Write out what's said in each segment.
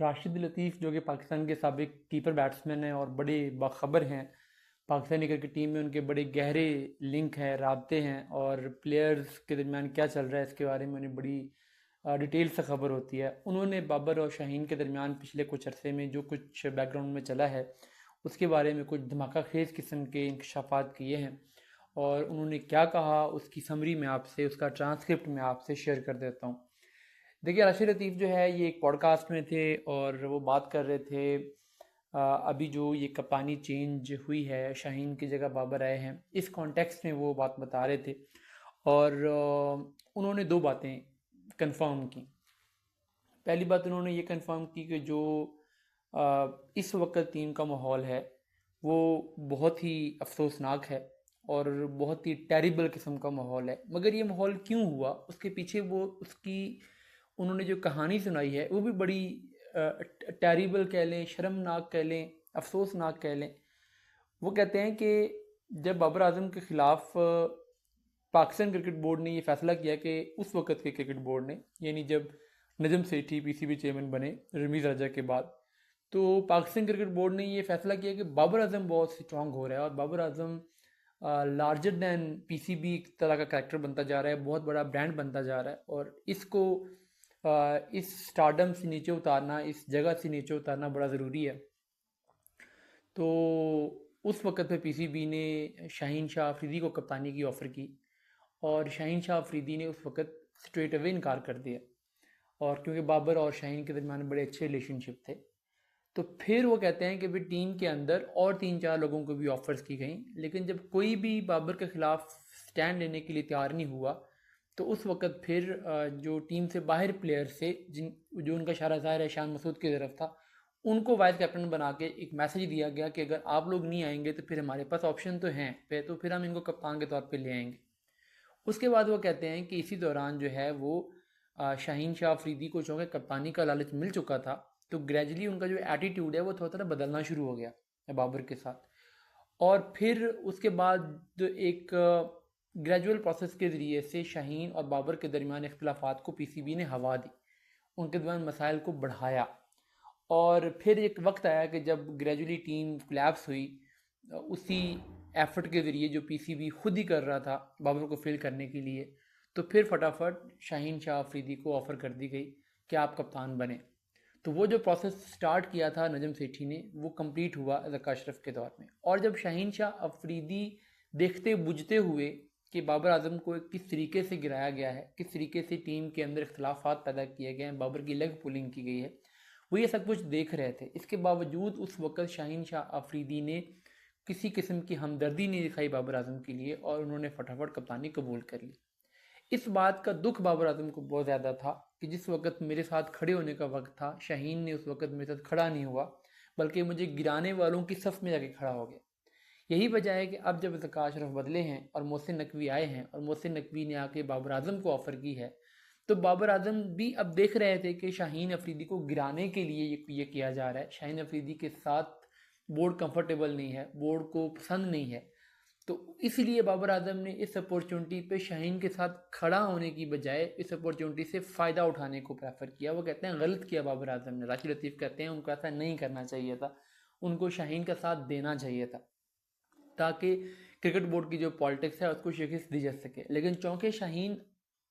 राशिद लतीफ़ जो कि पाकिस्तान के साबिक कीपर बैट्समैन हैं और बड़े बाखबर हैं। पाकिस्तानी क्रिकेट टीम में उनके बड़े गहरे लिंक हैं, राब्ते हैं और प्लेयर्स के दरमियान क्या चल रहा है इसके बारे में उन्हें बड़ी डिटेल से खबर होती है। उन्होंने बाबर और शाहीन के दरमियान पिछले कुछ अरसे में जो कुछ बैकग्राउंड में चला है उसके बारे में कुछ धमाका खेज किस्म के इंकशाफात किए हैं और उन्होंने क्या कहा उसकी समरी में आपसे, उसका ट्रांसक्रिप्ट में आपसे शेयर कर देता हूँ। देखिए, राशिद लतीफ़ जो है ये एक पॉडकास्ट में थे और वो बात कर रहे थे अभी जो ये कप्तानी चेंज हुई है, शाहीन की जगह बाबर आए हैं, इस कॉन्टेक्स्ट में वो बात बता रहे थे और उन्होंने दो बातें कंफर्म की। पहली बात उन्होंने ये कंफर्म की कि जो इस वक्त टीम का माहौल है वो बहुत ही अफसोसनाक है और बहुत ही टेरिबल किस्म का माहौल है। मगर ये माहौल क्यों हुआ उसके पीछे वो उसकी उन्होंने जो कहानी सुनाई है वो भी बड़ी टेरिबल कह लें, शर्मनाक कह लें, अफसोसनाक कह लें। वो कहते हैं कि जब बाबर आजम के ख़िलाफ़ पाकिस्तान क्रिकेट बोर्ड ने ये फ़ैसला किया कि उस वक़्त के क्रिकेट बोर्ड ने, यानी जब नजम सेठी पीसीबी चेयरमैन बने रमीज़ राजा के बाद, तो पाकिस्तान क्रिकेट बोर्ड ने ये फ़ैसला किया कि बाबर आजम बहुत स्ट्रॉन्ग हो रहा है और Babar Azam larger than PCB तरह का कैरेक्टर बनता जा रहा है, बहुत बड़ा ब्रांड बनता जा रहा है और इसको इस स्टारडम से नीचे उतारना, इस जगह से नीचे उतारना बड़ा ज़रूरी है। तो उस वक़्त पे पीसीबी ने शाहीन शाह अफरीदी को कप्तानी की ऑफ़र की और शाहीन शाह अफरीदी ने उस वक़्त स्ट्रेट अवे इनकार कर दिया और क्योंकि बाबर और शाहीन के दरमियान बड़े अच्छे रिलेशनशिप थे। तो फिर वो कहते हैं कि भाई टीम के अंदर और 3-4 लोगों को भी ऑफ़र्स की गई, लेकिन जब कोई भी बाबर के ख़िलाफ़ स्टैंड लेने के लिए तैयार नहीं हुआ तो उस वक़्त फिर जो टीम से बाहर प्लेयर थे जो उनका इशारा ज़ाहिर है शान मसूद की तरफ था, उनको वाइस कैप्टन बना के एक मैसेज दिया गया कि अगर आप लोग नहीं आएंगे तो फिर हमारे पास ऑप्शन तो हैं पे, तो फिर हम इनको कप्तान के तौर पे ले आएंगे। उसके बाद वो कहते हैं कि इसी दौरान जो है वो शाहीन शाह अफरीदी को चूँकि कप्तानी का लालच मिल चुका था तो ग्रेजुअली उनका जो एटीट्यूड है वो थोड़ा थोड़ा बदलना शुरू हो गया बाबर के साथ। और फिर उसके बाद एक ग्रेजुअल प्रोसेस के ज़रिए से शाहीन और बाबर के दरमियान इख्तिलाफ़ात को पीसीबी ने हवा दी, उनके दरमियान मसाइल को बढ़ाया और फिर एक वक्त आया कि जब ग्रेजुअली टीम कोलैप्स हुई उसी एफर्ट के ज़रिए जो पीसीबी खुद ही कर रहा था बाबर को फिल करने के लिए, तो फिर फटाफट शाहीन शाह अफरीदी को ऑफ़र कर दी गई कि आप कप्तान बने। तो वो जो प्रोसेस स्टार्ट किया था नजम सेठी ने वो कंप्लीट हुआ ज़का अशरफ के दौर में। और जब शाहीन शाह अफरीदी देखते बुझते हुए कि बाबर आजम को किस तरीके से गिराया गया है, किस तरीके से टीम के अंदर इख्तलाफात पैदा किए गए हैं, बाबर की लेग पुलिंग की गई है, वो ये सब कुछ देख रहे थे। इसके बावजूद उस वक़्त शाहीन शाह अफरीदी ने किसी किस्म की हमदर्दी नहीं दिखाई बाबर आजम के लिए और उन्होंने फटाफट कप्तानी कबूल कर ली। इस बात का दुख बाबर आजम को बहुत ज़्यादा था कि जिस वक़्त मेरे साथ खड़े होने का वक्त था शाहीन ने उस वक़्त मेरे साथ खड़ा नहीं हुआ बल्कि मुझे गिराने वालों की सफ़ में जाके खड़ा हो गया। यही वजह है कि अब जब ज़का अशरफ बदले हैं और मोहसिन नकवी आए हैं और मोहसिन नकवी ने आके बाबर आजम को ऑफ़र की है, तो बाबर आजम भी अब देख रहे थे कि शाहीन अफरीदी को गिराने के लिए ये किया जा रहा है। शाहीन अफरीदी के साथ बोर्ड कंफर्टेबल नहीं है, बोर्ड को पसंद नहीं है, तो इसलिए बाबर आजम ने इस अपॉर्चुनिटी पे शाहीन के साथ खड़ा होने की बजाय इस अपॉर्चुनिटी से फ़ायदा उठाने को प्रेफर किया। वो कहते हैं गलत किया बाबर आजम ने। राशिद लतीफ़ कहते हैं उनको ऐसा नहीं करना चाहिए था, उनको शाहीन का साथ देना चाहिए था ताकि क्रिकेट बोर्ड की जो पॉलिटिक्स है उसको शिकस्त दी जा सके। लेकिन चूँकि शाहीन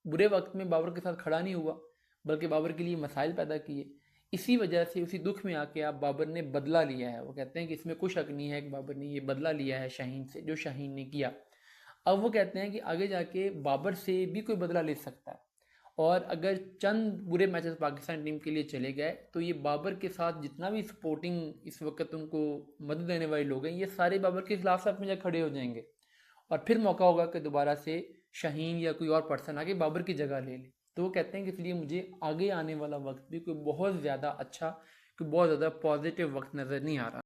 बुरे वक्त में बाबर के साथ खड़ा नहीं हुआ बल्कि बाबर के लिए मसाइल पैदा किए, इसी वजह से उसी दुख में आके आप बाबर ने बदला लिया है। वो कहते हैं कि इसमें कोई शक नहीं है कि बाबर ने ये बदला लिया है शाहीन से, जो शाहीन ने किया। अब वो कहते हैं कि आगे जाके बाबर से भी कोई बदला ले सकता है और अगर चंद बुरे मैचेस पाकिस्तान टीम के लिए चले गए तो ये बाबर के साथ जितना भी सपोर्टिंग इस वक्त उनको मदद देने वाले लोग हैं ये सारे बाबर के खिलाफ साथ में जा खड़े हो जाएंगे और फिर मौका होगा कि दोबारा से शाहीन या कोई और पर्सन आके बाबर की जगह ले ले। तो वो कहते हैं कि इसलिए मुझे आगे आने वाला वक्त भी कोई बहुत ज़्यादा अच्छा, कोई बहुत ज़्यादा पॉजिटिव वक्त नज़र नहीं आ रहा।